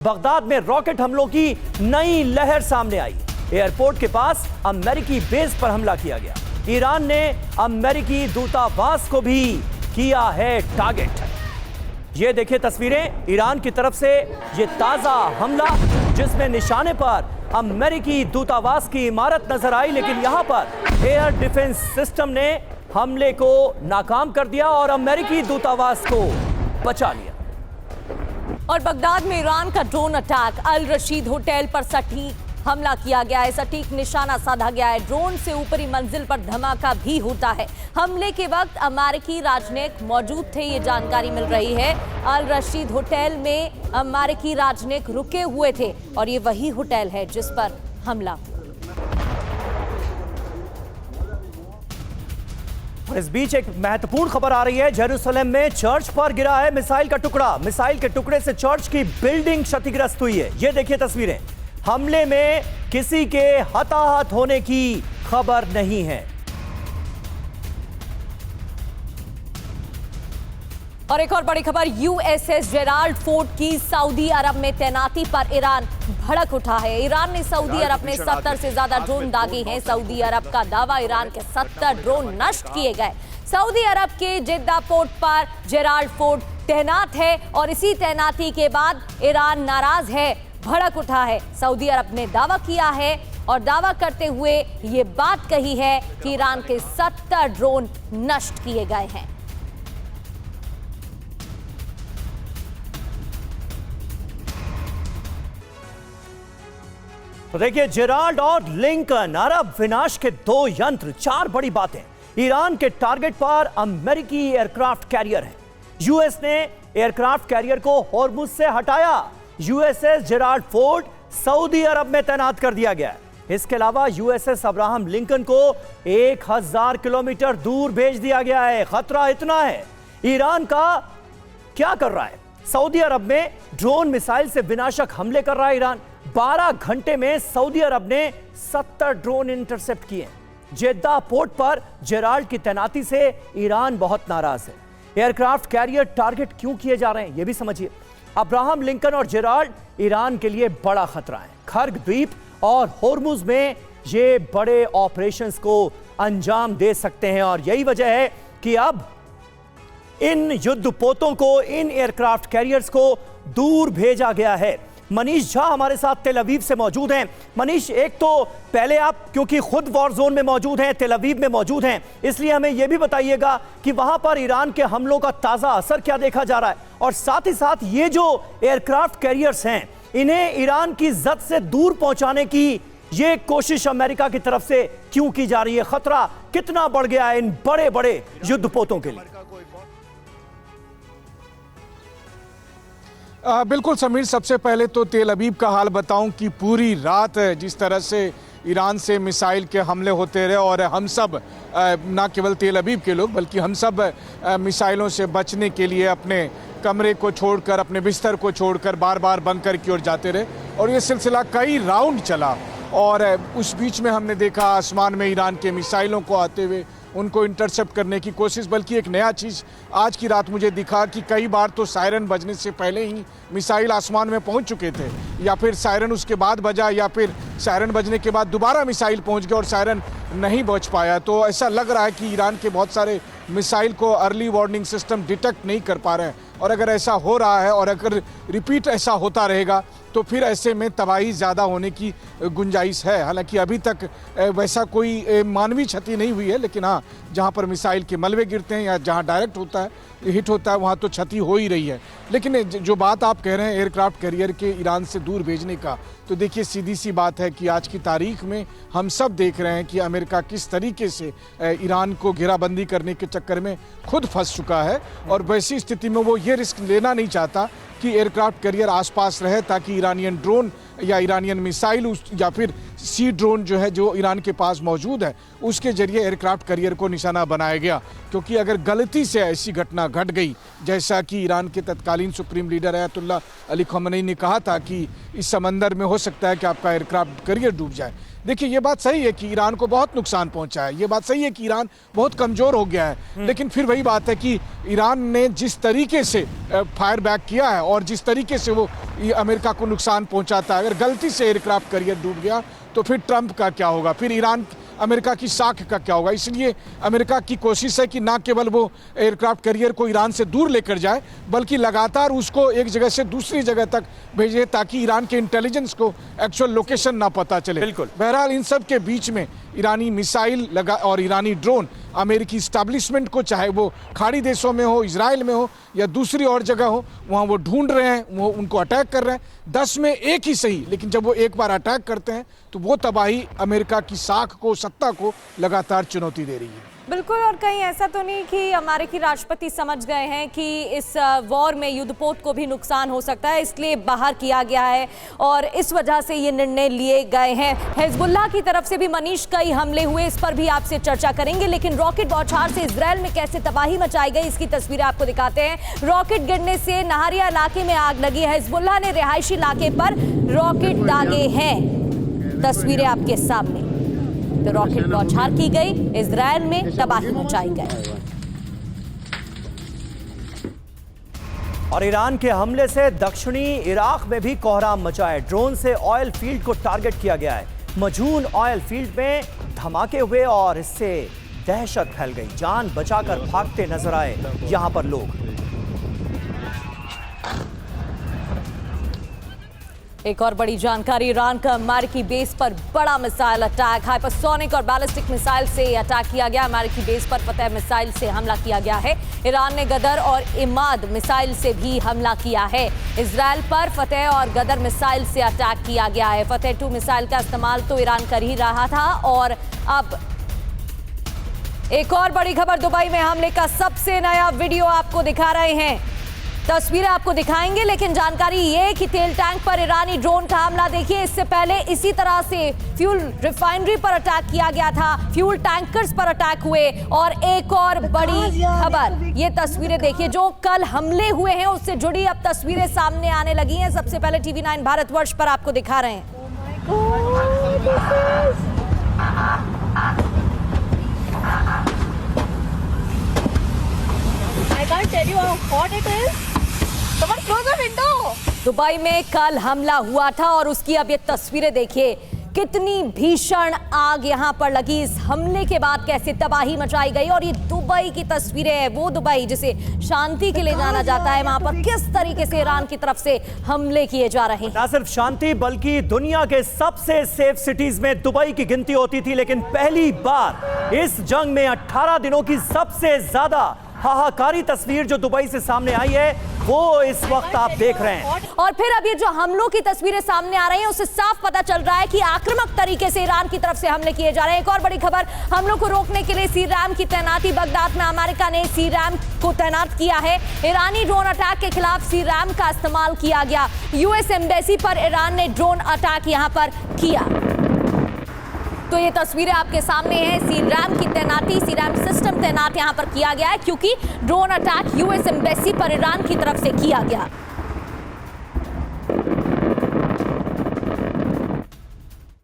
Baghdad में rocket हमलों की नई लहर सामने आई। एयरपोर्ट के पास अमेरिकी बेस पर हमला किया गया। ईरान ने अमेरिकी दूतावास को भी किया है टारगेट। ये देखिए तस्वीरें ईरान की तरफ से ये ताजा हमला, जिसमें निशाने पर अमेरिकी दूतावास की इमारत नजर आई, लेकिन यहां पर एयर डिफेंस सिस्टम ने हमले को नाकाम कर दिया और अमेरिकी दूतावास को बचा लिया। और बगदाद में ईरान का ड्रोन अटैक, अल रशीद होटल पर सटीक हमला किया गया है, सटीक निशाना साधा गया है। ड्रोन से ऊपरी मंजिल पर धमाका भी होता है। हमले के वक्त अमेरिकी राजनयिक मौजूद थे, ये जानकारी मिल रही है। अल रशीद होटल में अमेरिकी राजनयिक रुके हुए थे और ये वही होटल है जिस पर हमला हुआ। और इस बीच एक महत्वपूर्ण खबर आ रही है। जेरूसलम में चर्च पर गिरा है मिसाइल का टुकड़ा। मिसाइल के टुकड़े से चर्च की बिल्डिंग क्षतिग्रस्त हुई है। ये देखिए तस्वीरें। हमले में किसी के हताहत होने की खबर नहीं है। और एक और बड़ी खबर, यूएसएस जेराल्ड फोर्ड की सऊदी अरब में तैनाती पर ईरान भड़क उठा है। ईरान ने सऊदी अरब में 70 से ज्यादा ड्रोन दागे हैं। सऊदी अरब का दावा, ईरान के 70 ड्रोन नष्ट किए गए। सऊदी अरब के जिद्दा पोर्ट पर जेराल्ड फोर्ड तैनात है और इसी तैनाती के बाद ईरान नाराज है, भड़क उठा है। सऊदी अरब ने दावा किया है और दावा करते हुए ये बात कही है कि ईरान के 70 ड्रोन नष्ट किए गए हैं। तो देखिए, जेराल्ड और लिंकन, अरब विनाश के दो यंत्र। चार बड़ी बातें। ईरान के टारगेट पर अमेरिकी एयरक्राफ्ट कैरियर है। यूएस ने एयरक्राफ्ट कैरियर को हॉर्मुज से हटाया। यूएसएस जेराल्ड फोर्ड सऊदी अरब में तैनात कर दिया गया है। इसके अलावा यूएसएस अब्राहम लिंकन को 1000 किलोमीटर दूर भेज दिया गया है। खतरा इतना है, ईरान का क्या कर रहा है? सऊदी अरब में ड्रोन मिसाइल से विनाशक हमले कर रहा है ईरान। 12 घंटे में सऊदी अरब ने 70 ड्रोन इंटरसेप्ट किए। जेद्दा पोर्ट पर जेराल्ड की तैनाती से ईरान बहुत नाराज है। एयरक्राफ्ट कैरियर टारगेट क्यों किए जा रहे हैं, यह भी समझिए। अब्राहम लिंकन और जेराल्ड ईरान के लिए बड़ा खतरा है। खर्ग द्वीप और होर्मुज में ये बड़े ऑपरेशंस को अंजाम दे सकते हैं और यही वजह है कि अब इन युद्धपोतों को, इन एयरक्राफ्ट कैरियर्स को दूर भेजा गया है। मनीष झा हमारे साथ तेल अवीव से मौजूद हैं। मनीष, एक तो पहले आप, क्योंकि खुद वॉर जोन में मौजूद हैं, तेल अवीव में मौजूद हैं, इसलिए हमें यह भी बताइएगा कि वहां पर ईरान के हमलों का ताजा असर क्या देखा जा रहा है, और साथ ही साथ ये जो एयरक्राफ्ट कैरियर्स हैं, इन्हें ईरान की जद से दूर पहुंचाने की ये कोशिश अमेरिका की तरफ से क्यों की जा रही है? खतरा कितना बढ़ गया है इन बड़े बड़े युद्धपोतों के लिए? बिल्कुल समीर, सबसे पहले तो तेल अवीव का हाल बताऊं कि पूरी रात जिस तरह से ईरान से मिसाइल के हमले होते रहे और हम सब, ना केवल तेल अवीव के लोग बल्कि हम सब मिसाइलों से बचने के लिए अपने कमरे को छोड़कर, अपने बिस्तर को छोड़कर बार बार बंकर की ओर जाते रहे और ये सिलसिला कई राउंड चला। और उस बीच में हमने देखा आसमान में ईरान के मिसाइलों को आते हुए, उनको इंटरसेप्ट करने की कोशिश। बल्कि एक नया चीज़ आज की रात मुझे दिखा कि कई बार तो सायरन बजने से पहले ही मिसाइल आसमान में पहुंच चुके थे, या फिर सायरन उसके बाद बजा, या फिर सायरन बजने के बाद दोबारा मिसाइल पहुंच गया और सायरन नहीं बज पाया। तो ऐसा लग रहा है कि ईरान के बहुत सारे मिसाइल को अर्ली वार्निंग सिस्टम डिटेक्ट नहीं कर पा रहे हैं। और अगर ऐसा हो रहा है और अगर रिपीट ऐसा होता रहेगा तो फिर ऐसे में तबाही ज़्यादा होने की गुंजाइश है। हालांकि अभी तक वैसा कोई मानवीय क्षति नहीं हुई है, लेकिन हाँ, जहाँ पर मिसाइल के मलबे गिरते हैं या जहाँ डायरेक्ट होता है, हिट होता है, वहाँ तो क्षति हो ही रही है। लेकिन जो बात आप कह रहे हैं एयरक्राफ्ट कैरियर के ईरान से दूर भेजने का, तो देखिए सीधी सी बात है कि आज की तारीख में हम सब देख रहे हैं कि अमेरिका किस तरीके से ईरान को घेराबंदी करने के चक्कर में खुद फंस चुका है। और वैसी स्थिति में वो ये रिस्क लेना नहीं चाहता कि एयरक्राफ्ट कैरियर आसपास रहे, ताकि ईरानियन ड्रोन या ईरानियन मिसाइल या फिर सी ड्रोन जो है जो ईरान के पास मौजूद है उसके जरिए एयरक्राफ्ट कैरियर को निशाना बनाया गया। क्योंकि अगर गलती से ऐसी घटना घट गई, जैसा कि ईरान के तत्कालीन सुप्रीम लीडर अयतुल्ला अली खamenei ने कहा था कि इस समंदर में हो सकता है कि आपका एयरक्राफ्ट कैरियर डूब जाए। देखिए, ये बात सही है कि ईरान को बहुत नुकसान पहुंचा है, ये बात सही है कि ईरान बहुत कमज़ोर हो गया है, लेकिन फिर वही बात है कि ईरान ने जिस तरीके से फायर बैक किया है और जिस तरीके से वो अमेरिका को नुकसान पहुंचाता है, अगर गलती से एयरक्राफ्ट कैरियर डूब गया तो फिर ट्रंप का क्या होगा, फिर ईरान अमेरिका की साख का क्या होगा। इसलिए अमेरिका की कोशिश है कि ना केवल वो एयरक्राफ्ट कैरियर को ईरान से दूर लेकर जाए, बल्कि लगातार उसको एक जगह से दूसरी जगह तक भेजे ताकि ईरान के इंटेलिजेंस को एक्चुअल लोकेशन ना पता चले। बिल्कुल। बहरहाल इन सब के बीच में ईरानी मिसाइल लगा और ईरानी ड्रोन अमेरिकी इस्टेब्लिशमेंट को, चाहे वो खाड़ी देशों में हो, इजराइल में हो या दूसरी और जगह हो, वहाँ वो ढूंढ रहे हैं, वो उनको अटैक कर रहे हैं। 10 में एक ही सही, लेकिन जब वो एक बार अटैक करते हैं तो वो तबाही अमेरिका की साख को, सत्ता को लगातार चुनौती दे रही है। बिल्कुल। और कहीं ऐसा तो नहीं कि अमेरिकी राष्ट्रपति समझ गए हैं कि इस वॉर में युद्धपोत को भी नुकसान हो सकता है, इसलिए बाहर किया गया है और इस वजह से ये निर्णय लिए गए हैं। हिजबुल्लाह की तरफ से भी मनीष कई हमले हुए, इस पर भी आपसे चर्चा करेंगे, लेकिन रॉकेट बौछार से इजराइल में कैसे तबाही मचाई गई इसकी तस्वीरें आपको दिखाते हैं। रॉकेट गिरने से नहारिया इलाके में आग लगी है, हिजबुल्लाह ने रिहायशी इलाके पर रॉकेट दागे हैं, तस्वीरें आपके सामने। तो रॉकेट बौछार की गई, इजराइल में तबाही मचाई गई। और ईरान के हमले से दक्षिणी इराक में भी कोहराम मचा है। ड्रोन से ऑयल फील्ड को टारगेट किया गया है। मजून ऑयल फील्ड में धमाके हुए और इससे दहशत फैल गई। जान बचाकर भागते नजर आए यहां पर लोग। एक और बड़ी जानकारी, ईरान का अमेरिकी बेस पर बड़ा मिसाइल अटैक, हाइपरसोनिक और बैलिस्टिक मिसाइल से अटैक किया गया। अमेरिकी बेस पर फतेह मिसाइल से हमला किया गया है। ईरान ने गदर और इमाद मिसाइल से भी हमला किया है। इजराइल पर फतेह और गदर मिसाइल से अटैक किया गया है। फतेह 2 मिसाइल का इस्तेमाल तो ईरान कर ही रहा था। और अब एक और बड़ी खबर, दुबई में हमले का सबसे नया वीडियो आपको दिखा रहे हैं, तस्वीरें आपको दिखाएंगे, लेकिन जानकारी ये कि तेल टैंक पर ईरानी ड्रोन का हमला देखिए। इससे पहले इसी तरह से फ्यूल रिफाइनरी पर अटैक किया गया था, फ्यूल टैंकर्स पर अटैक हुए। और एक और बड़ी खबर, ये तस्वीरें देखिए, जो कल हमले हुए हैं उससे जुड़ी अब तस्वीरें सामने आने लगी हैं। सबसे पहले TV9 भारतवर्ष पर आपको दिखा रहे हैं। I can't tell you how hot it is. Someone close the window. Dubai में कल हमला हुआ था और उसकी अब ये तस्वीरें देखिए, कितनी भीषण आग यहां पर लगी। इस हमले के बाद कैसे तबाही मचाई गई। और ये दुबई की तस्वीरें है, वो दुबई जिसे शांति के लिए जाना जाता है, वहां पर किस तरीके से ईरान की तरफ से हमले किए जा रहे हैं। ना सिर्फ शांति बल्कि दुनिया के सबसे सेफ सिटीज में दुबई की गिनती होती थी, लेकिन पहली बार इस जंग में 18 दिनों की सबसे ज्यादा हाहाकारी तस्वीर जो दुबई से सामने आई है वो इस वक्त आप देख रहे हैं। और फिर अब ये जो हमलों की तस्वीरें सामने आ रही हैं उससे साफ पता चल रहा है कि आक्रामक तरीके से ईरान की तरफ से हमले किए जा रहे हैं। एक और बड़ी खबर, हमलों को रोकने के लिए सीरैम की तैनाती, बगदाद में अमेरिका ने सीरैम को तैनात किया है। ईरानी ड्रोन अटैक के खिलाफ सीरैम का इस्तेमाल किया गया। यूएस एम्बेसी पर ईरान ने ड्रोन अटैक यहां पर किया। तो ये तस्वीरें आपके सामने हैं, सीरैम की तैनाती, सीरैम सिस्टम तैनात यहां पर किया गया है क्योंकि ड्रोन अटैक यूएस एम्बेसी पर ईरान की तरफ से किया गया।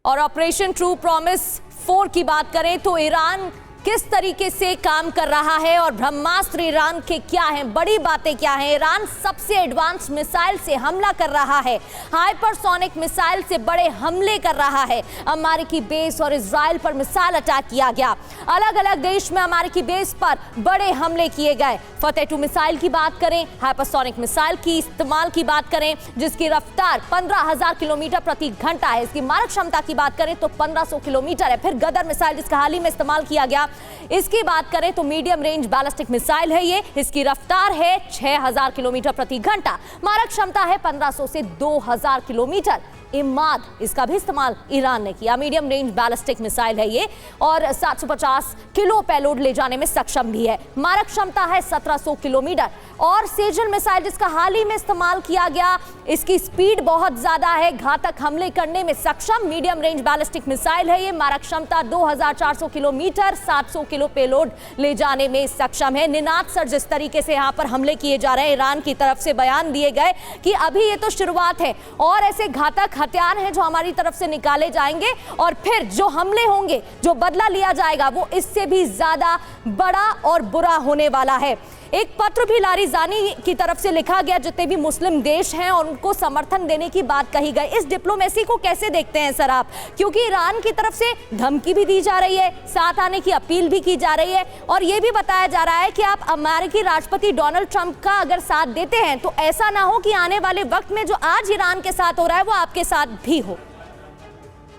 और ऑपरेशन ट्रू प्रॉमिस 4 की बात करें तो ईरान किस तरीके से काम कर रहा है और ब्रह्मास्त्र ईरान के क्या हैं, बड़ी बातें क्या हैं। ईरान सबसे एडवांस मिसाइल से हमला कर रहा है, हाइपरसोनिक मिसाइल से बड़े हमले कर रहा है। अमेरिकी बेस और इजराइल पर मिसाइल अटैक किया गया। अलग अलग देश में अमेरिकी बेस पर बड़े हमले किए गए। फतेह 2 मिसाइल की बात करें, हाइपरसोनिक मिसाइल की इस्तेमाल की बात करें जिसकी रफ्तार 15,000 किलोमीटर प्रति घंटा है। इसकी मारक क्षमता की बात करें तो 1500 किलोमीटर है। फिर गदर मिसाइल जिसका हाल ही में इस्तेमाल किया गया, इसकी बात करें तो मीडियम रेंज बैलिस्टिक मिसाइल है ये। इसकी रफ्तार है 6000 किलोमीटर प्रति घंटा, मारक क्षमता है 1500 से 2000 किलोमीटर। इमाद, इसका भी इस्तेमाल ईरान ने किया। मीडियम रेंज बैलिस्टिक मिसाइल है ये और 750 किलो पेलोड ले जाने में सक्षम भी है। मारक क्षमता है 1700 किलोमीटर। और सेजल मिसाइल जिसका हाल ही में इस्तेमाल किया गया, इसकी स्पीड बहुत ज्यादा है, घातक हमले करने में सक्षम मीडियम रेंज बैलिस्टिक मिसाइल है ये। मारक क्षमता 2400 किलोमीटर, 700 किलो पेलोड ले जाने में सक्षम है। निनाद सर जिस तरीके से यहाँ पर हमले किए जा रहे हैं, ईरान की तरफ से बयान दिए गए कि अभी ये तो शुरुआत है और ऐसे घातक हथियार हैं जो हमारी तरफ से निकाले जाएंगे और फिर जो हमले होंगे, जो बदला लिया जाएगा, वो इससे भी ज्यादा बड़ा और बुरा होने वाला है। एक पत्र भी लारिजानी की तरफ से लिखा गया, जितने भी मुस्लिम देश हैं और उनको समर्थन देने की बात कही गई। इस डिप्लोमेसी को कैसे देखते हैं सर आप? क्योंकि ईरान की तरफ से धमकी भी दी जा रही है, साथ आने की अपील भी की जा रही है और यह भी बताया जा रहा है कि आप अमेरिकी राष्ट्रपति डोनाल्ड ट्रंप का अगर साथ देते हैं तो ऐसा ना हो कि आने वाले वक्त में जो आज ईरान के साथ हो रहा है वो आपके साथ भी हो।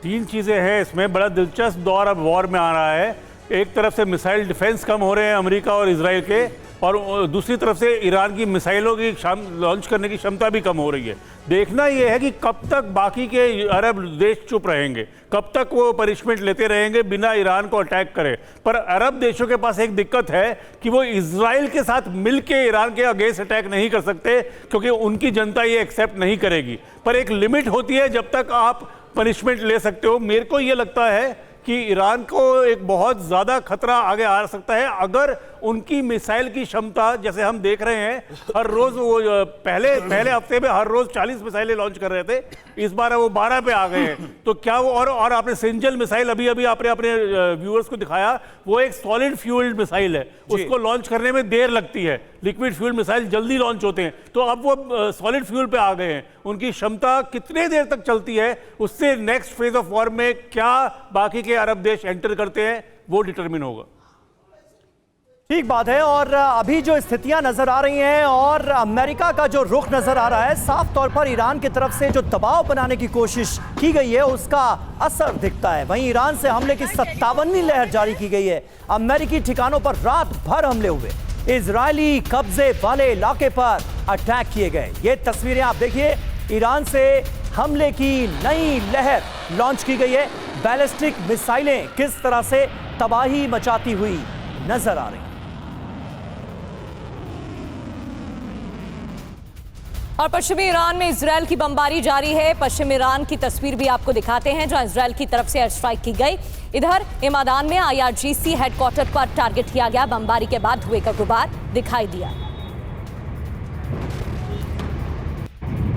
तीन चीजें हैं इसमें। बड़ा दिलचस्प दौर अब वॉर में आ रहा है। एक तरफ से मिसाइल डिफेंस कम हो रहे हैं अमेरिका और इजराइल के, और दूसरी तरफ से ईरान की मिसाइलों की लॉन्च करने की क्षमता भी कम हो रही है। देखना यह है कि कब तक बाकी के अरब देश चुप रहेंगे, कब तक वो पनिशमेंट लेते रहेंगे बिना ईरान को अटैक करे। पर अरब देशों के पास एक दिक्कत है कि वो इजराइल के साथ मिलके ईरान के अगेंस्ट अटैक नहीं कर सकते, क्योंकि उनकी जनता ये एक्सेप्ट नहीं करेगी। पर एक लिमिट होती है जब तक आप पनिशमेंट ले सकते हो। मेरे को ये लगता है कि ईरान को एक बहुत ज़्यादा खतरा आगे आ सकता है अगर उनकी मिसाइल की क्षमता, जैसे हम देख रहे हैं हर रोज़ वो पहले हफ्ते में हर रोज़ 40 मिसाइलें लॉन्च कर रहे थे, इस बार वो 12 पे आ गए हैं। तो क्या वो और आपने सिंजल मिसाइल अभी आपने अपने व्यूअर्स को दिखाया, वो एक सॉलिड फ्यूल्ड मिसाइल है, उसको लॉन्च करने में देर लगती है। लिक्विड फ्यूल मिसाइल जल्दी लॉन्च होते हैं, तो अब वो सॉलिड फ्यूल पे आ गए हैं। उनकी क्षमता कितने देर तक चलती है, उससे नेक्स्ट फेज ऑफ वॉर में क्या बाकी के अरब देश एंटर करते हैं वो डिटरमिन होगा। ठीक बात है। और अभी जो स्थितियां नजर आ रही हैं और अमेरिका का जो रुख नजर आ रहा है, साफ तौर पर ईरान की तरफ से जो दबाव बनाने की कोशिश की गई है उसका असर दिखता है। वहीं ईरान से हमले की 57वीं लहर जारी की गई है। अमेरिकी ठिकानों पर रात भर हमले हुए, इजरायली कब्जे वाले इलाके पर अटैक किए गए। ये तस्वीरें आप देखिए, ईरान से हमले की नई लहर लॉन्च की गई है। बैलिस्टिक मिसाइलें किस तरह से तबाही मचाती हुई नजर आ रही हैं। और पश्चिमी ईरान में इजरायल की बमबारी जारी है। पश्चिम ईरान की तस्वीर भी आपको दिखाते हैं जहां इजरायल की तरफ से एयर स्ट्राइक की गई। इधर इमादान में IRGC हेडक्वार्टर पर टारगेट किया गया। बमबारी के बाद धुएं का गुबार दिखाई दिया।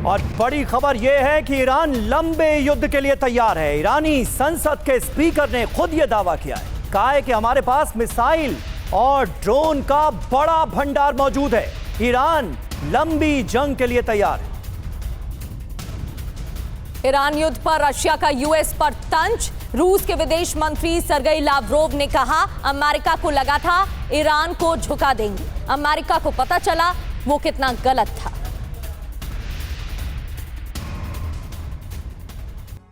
और बड़ी खबर यह है कि ईरान लंबे युद्ध के लिए तैयार है। ईरानी संसद के स्पीकर ने खुद यह दावा किया है, कहा है कि हमारे पास मिसाइल और ड्रोन का बड़ा भंडार मौजूद है। ईरान लंबी जंग के लिए तैयार है। ईरान युद्ध पर रशिया का US पर तंज। रूस के विदेश मंत्री सरगेई लावरोव ने कहा, अमेरिका को लगा था ईरान को झुका देंगे, अमेरिका को पता चला वो कितना गलत था।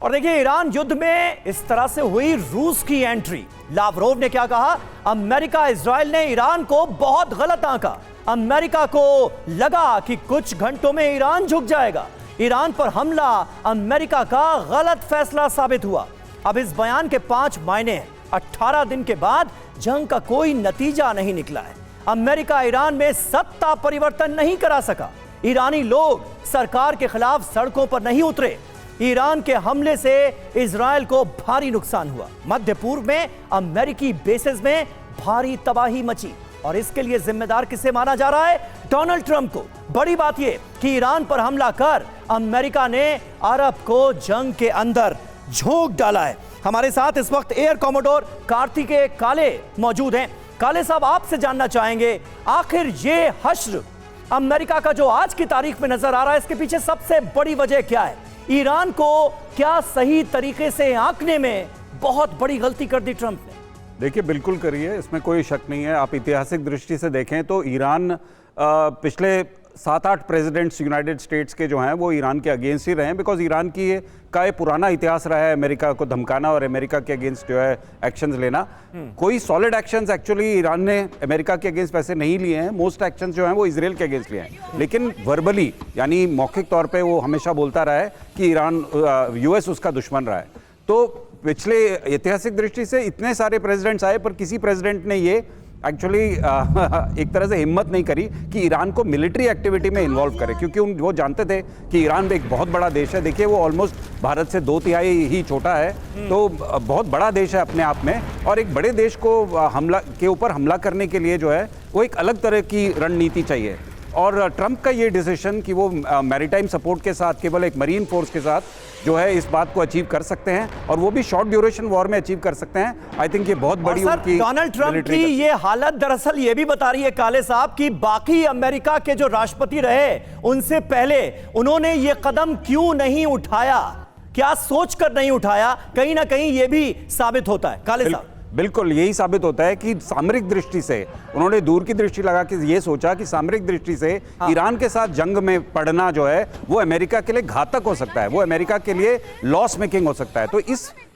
और देखिए, ईरान युद्ध में इस तरह से हुई रूस की एंट्री। लावरोव ने क्या कहा, अमेरिका इजराइल ने ईरान को बहुत गलत आंका। अमेरिका को लगा कि कुछ घंटों में ईरान झुक जाएगा। ईरान पर हमला अमेरिका का गलत फैसला साबित हुआ। अब इस बयान के 5 मायने हैं। 18 दिन के बाद जंग का कोई नतीजा नहीं निकला है। अमेरिका ईरान में सत्ता परिवर्तन नहीं करा सका। ईरानी लोग सरकार के खिलाफ सड़कों पर नहीं उतरे। ईरान के हमले से इजराइल को भारी नुकसान हुआ। मध्य पूर्व में अमेरिकी बेसेस में भारी तबाही मची और इसके लिए जिम्मेदार किसे माना जा रहा है? डोनाल्ड ट्रंप को। बड़ी बात यह कि ईरान पर हमला कर अमेरिका ने अरब को जंग के अंदर झोंक डाला है। हमारे साथ इस वक्त एयर कॉमोडोर कार्तिकेय काले मौजूद हैं। काले साहब, आपसे जानना चाहेंगे, आखिर ये हश्र अमेरिका का जो आज की तारीख में नजर आ रहा है, इसके पीछे सबसे बड़ी वजह क्या है? ईरान को क्या सही तरीके से आंकने में बहुत बड़ी गलती कर दी ट्रंप ने? देखिए, बिल्कुल करिए, इसमें कोई शक नहीं है। आप ऐतिहासिक दृष्टि से देखें तो ईरान पिछले 7-8 प्रेसिडेंट्स यूनाइटेड स्टेट्स के जो हैं वो ईरान के अगेंस्ट ही रहे हैं, बिकॉज ईरान की ये पुराना इतिहास रहा है अमेरिका को धमकाना और अमेरिका के अगेंस्ट जो है एक्शंस लेना। कोई सॉलिड एक्शंस एक्चुअली ईरान ने अमेरिका के अगेंस्ट वैसे नहीं लिए हैं, मोस्ट एक्शंस जो हैं वो इजराइल के अगेंस्ट लिए हैं, लेकिन वर्बली यानी मौखिक तौर पे वो हमेशा बोलता रहा है कि ईरान यूएस उसका दुश्मन रहा है। तो पिछले ऐतिहासिक दृष्टि से इतने सारे प्रेसिडेंट्स आए पर किसी प्रेसिडेंट ने ये एक्चुअली एक तरह से हिम्मत नहीं करी कि ईरान को मिलिट्री एक्टिविटी में इन्वॉल्व करे, क्योंकि वो जानते थे कि ईरान एक बहुत बड़ा देश है। देखिए वो ऑलमोस्ट भारत से 2/3 ही छोटा है, तो बहुत बड़ा देश है अपने आप में, और एक बड़े देश को ऊपर हमला करने के लिए जो है वो एक अलग तरह की रणनीति चाहिए। और ट्रंप का ये डिसीजन कि वो मैरीटाइम सपोर्ट के साथ, केवल एक मरीन फोर्स के साथ जो है इस बात को अचीव कर सकते हैं, और वो भी शॉर्ट ड्यूरेशन वॉर में अचीव कर सकते हैं। आई थिंक ये बहुत बड़ी उनकी डोनाल्ड ट्रंप की ये हालत दरअसल ये भी बता रही है काले साहब कि बाकी अमेरिका के जो राष्ट्रपति रहे उनसे पहले उन्होंने ये कदम क्यों नहीं उठाया, क्या सोचकर नहीं उठाया, कहीं ना कहीं ये भी साबित होता है काले साहब। बिल्कुल यही साबित होता है कि सामरिक दृष्टि से उन्होंने दूर की दृष्टि लगा के ये सोचा कि सामरिक दृष्टि से ईरान के साथ जंग में पड़ना जो है वो अमेरिका के लिए घातक हो सकता है, वो अमेरिका के लिए लॉस मेकिंग हो सकता है। तो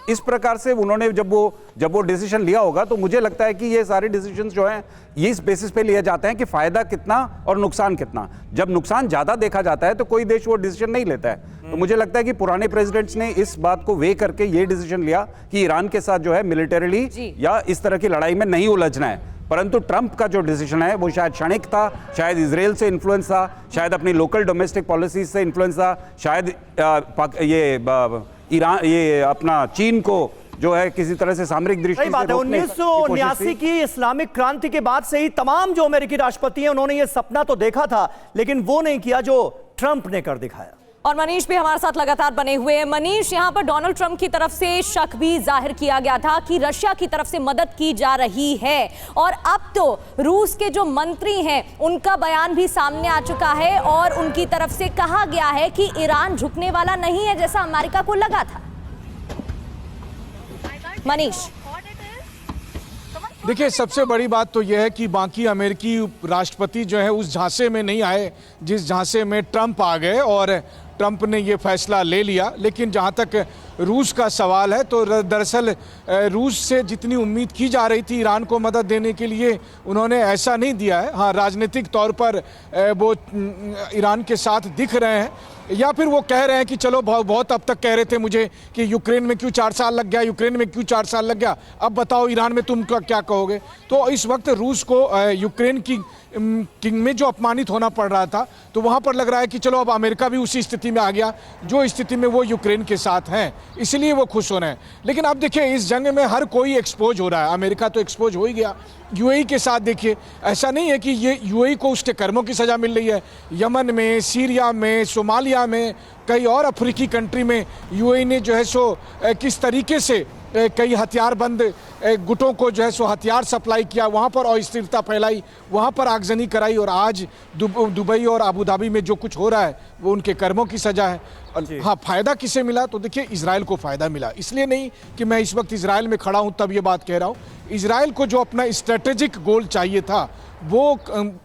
इस प्रकार से उन्होंने जब वो डिसीजन लिया होगा, तो मुझे लगता है कि ये सारे डिसीजंस जो हैं ये इस बेसिस पे लिए जाते हैं कि फायदा कितना और नुकसान कितना। जब नुकसान ज्यादा देखा जाता है तो कोई देश वो डिसीजन नहीं लेता है। तो मुझे लगता है कि पुराने प्रेसिडेंट्स ने इस बात को वे करके ये डिसीजन लिया कि ईरान के साथ जो है मिलिटरीली या इस तरह की लड़ाई में नहीं उलझना है। परंतु ट्रंप का जो डिसीजन है वो शायद क्षणिक था, शायद इजराइल से इन्फ्लुएंस था, शायद अपनी लोकल डोमेस्टिक पॉलिसीज से इन्फ्लुएंस था, शायद ईरान ये अपना चीन को जो है किसी तरह से सामरिक दृष्टि से रोकने की कोशिश थी। 1979 की इस्लामिक क्रांति के बाद से ही तमाम जो अमेरिकी राष्ट्रपति हैं उन्होंने ये सपना तो देखा था, लेकिन वो नहीं किया जो ट्रंप ने कर दिखाया। और मनीष भी हमारे साथ लगातार बने हुए हैं। मनीष, यहाँ पर डोनाल्ड ट्रंप की तरफ से शक भी जाहिर किया गया था कि रशिया की तरफ से मदद की जा रही है, और अब तो रूस के जो मंत्री हैं उनका बयान भी सामने आ चुका है और उनकी तरफ से कहा गया है कि ईरान झुकने वाला नहीं है जैसा अमेरिका को लगा था। मनीष, देखिए सबसे बड़ी बात तो यह है कि बाकी अमेरिकी राष्ट्रपति जो है उस झांसे में नहीं आए जिस झांसे में ट्रंप आ गए, और ट्रंप ने ये फैसला ले लिया। लेकिन जहाँ तक रूस का सवाल है तो दरअसल रूस से जितनी उम्मीद की जा रही थी ईरान को मदद देने के लिए, उन्होंने ऐसा नहीं दिया है। हाँ, राजनीतिक तौर पर वो ईरान के साथ दिख रहे हैं, या फिर वो कह रहे हैं कि चलो बहुत अब तक कह रहे थे मुझे कि यूक्रेन में क्यों 4 साल लग गया, यूक्रेन में क्यों 4 साल लग गया, अब बताओ ईरान में तुम क्या कहोगे। तो इस वक्त रूस को यूक्रेन की किंग में जो अपमानित होना पड़ रहा था, तो वहाँ पर लग रहा है कि चलो अब अमेरिका भी उसी स्थिति में आ गया जो स्थिति में वो यूक्रेन के साथ हैं, इसलिए वो खुश हो रहे हैं। लेकिन अब देखिए इस जंग में हर कोई एक्सपोज हो रहा है। अमेरिका तो एक्सपोज हो ही गया, यूएई के साथ देखिए ऐसा नहीं है कि ये यूएई को उसके कर्मों की सज़ा मिल रही है। यमन में, सीरिया में, सोमालिया में, कई और अफ्रीकी कंट्री में यूएई ने जो है सो किस तरीके से कई हथियारबंद गुटों को जो है सो हथियार सप्लाई किया, वहाँ पर अस्थिरता फैलाई, वहाँ पर आगजनी कराई, और आज दुबई और अबू धाबी में जो कुछ हो रहा है वो उनके कर्मों की सज़ा है। हाँ, फ़ायदा किसे मिला तो देखिए इजराइल को फ़ायदा मिला। इसलिए नहीं कि मैं इस वक्त इजराइल में खड़ा हूँ तब ये बात कह रहा हूँ, इजराइल को जो अपना स्ट्रेटेजिक गोल चाहिए था वो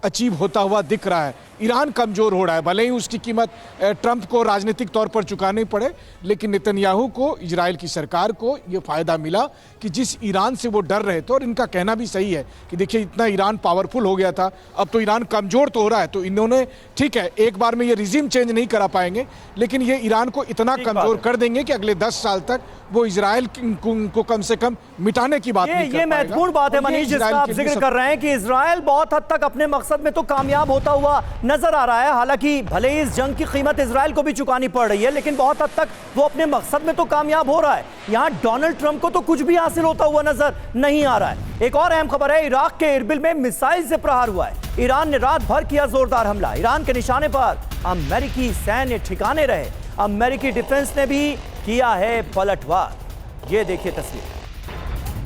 अचीव होता हुआ दिख रहा है। ईरान कमज़ोर हो रहा है, भले ही उसकी कीमत ट्रंप को राजनीतिक तौर पर चुकानी पड़े, लेकिन नेतन्याहू को, इजराइल की सरकार को ये फ़ायदा मिला कि जिस ईरान से वो डर रहे थे, और इनका कहना भी सही है कि देखिए इतना ईरान पावरफुल हो गया था, अब तो ईरान कमज़ोर तो हो रहा है, तो इन्होंने ठीक है एक बार में ये रिजीम चेंज नहीं करा पाएंगे, लेकिन ये ईरान को इतना कमज़ोर कर देंगे कि अगले 10 साल तक वो इजराइल को कम से कम मिटाने की बात नहीं कर पाएगा। ये महत्वपूर्ण बात है मनीष, जिसका आप जिक्र कर रहे हैं कि इजराइल बहुत हद तक अपने मकसद में तो कामयाब होता हुआ नजर आ रहा है। हालांकि भले ही इस जंग की कीमत इजराइल को भी चुकानी पड़ रही है, लेकिन बहुत हद तक वो अपने मकसद में तो कामयाब हो रहा है। यहां डोनाल्ड ट्रंप को तो कुछ भी हासिल होता हुआ नजर नहीं आ रहा है। एक और अहम खबर है, इराक के इरबिल में मिसाइल से प्रहार हुआ है। ईरान ने रात भर किया जोरदार हमला। ईरान के निशाने पर अमेरिकी सैन्य ठिकाने रहे। अमेरिकी डिफेंस ने भी किया है पलटवार। ये देखिए तस्वीर।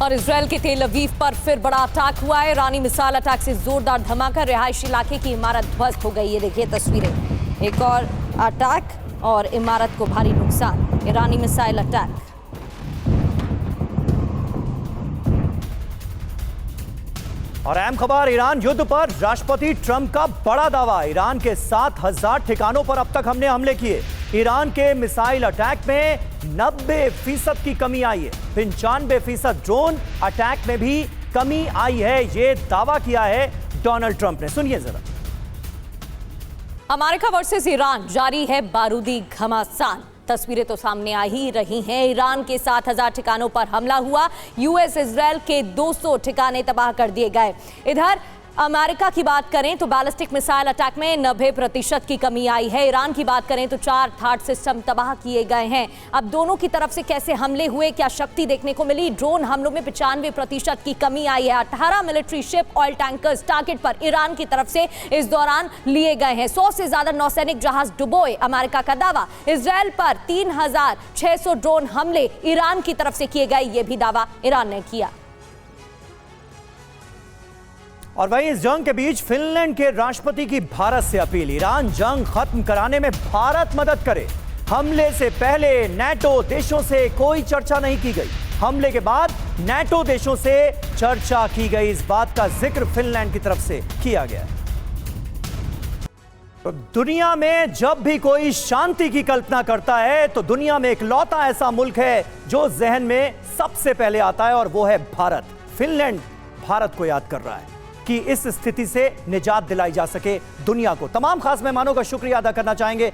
और इजराइल के तेल अवीव पर फिर बड़ा अटैक हुआ है। ईरानी मिसाइल अटैक से जोरदार धमाका, रिहायशी इलाके की इमारत ध्वस्त हो गई। ये देखिए तस्वीरें, एक और अटैक और इमारत को भारी नुकसान। ईरानी मिसाइल अटैक। और अहम खबर, ईरान युद्ध पर राष्ट्रपति ट्रंप का बड़ा दावा। ईरान के 7,000 ठिकानों पर अब तक हमने हमले किए। ईरान के मिसाइल अटैक में 90% की कमी आई है। 95% ड्रोन अटैक में भी कमी आई है, ये दावा किया है डोनाल्ड ट्रंप ने। सुनिए जरा। अमेरिका वर्सेस ईरान जारी है बारूदी घमासान। तस्वीरें तो सामने आ ही रही हैं। ईरान के 7,000 ठिकानों पर हमला हुआ। यूएस इजराइल के 200 ठिकाने तबाह कर दिए गए। इधर अमेरिका की बात करें तो बैलिस्टिक मिसाइल अटैक में 90% की कमी आई है। ईरान की बात करें तो 4 थार्ड सिस्टम तबाह किए गए हैं। अब दोनों की तरफ से कैसे हमले हुए, क्या शक्ति देखने को मिली? ड्रोन हमलों में 95% की कमी आई है। 18 military ship, oil tankers target पर ईरान की तरफ से इस दौरान लिए गए हैं। 100 से ज्यादा नौसैनिक जहाज डुबोए, अमेरिका का दावा। इजराइल पर 3,600 ड्रोन हमले ईरान की तरफ से किए गए, ये भी दावा ईरान ने किया। और वहीं इस जंग के बीच फिनलैंड के राष्ट्रपति की भारत से अपील। ईरान जंग खत्म कराने में भारत मदद करे। हमले से पहले नेटो देशों से कोई चर्चा नहीं की गई। हमले के बाद नेटो देशों से चर्चा की गई। इस बात का जिक्र फिनलैंड की तरफ से किया गया है। तो दुनिया में जब भी कोई शांति की कल्पना करता है तो दुनिया में इकलौता ऐसा मुल्क है जो जहन में सबसे पहले आता है, और वो है भारत। फिनलैंड भारत को याद कर रहा है कि इस स्थिति से निजात दिलाई जा सके दुनिया को। तमाम खास मेहमानों का शुक्रिया अदा करना चाहेंगे।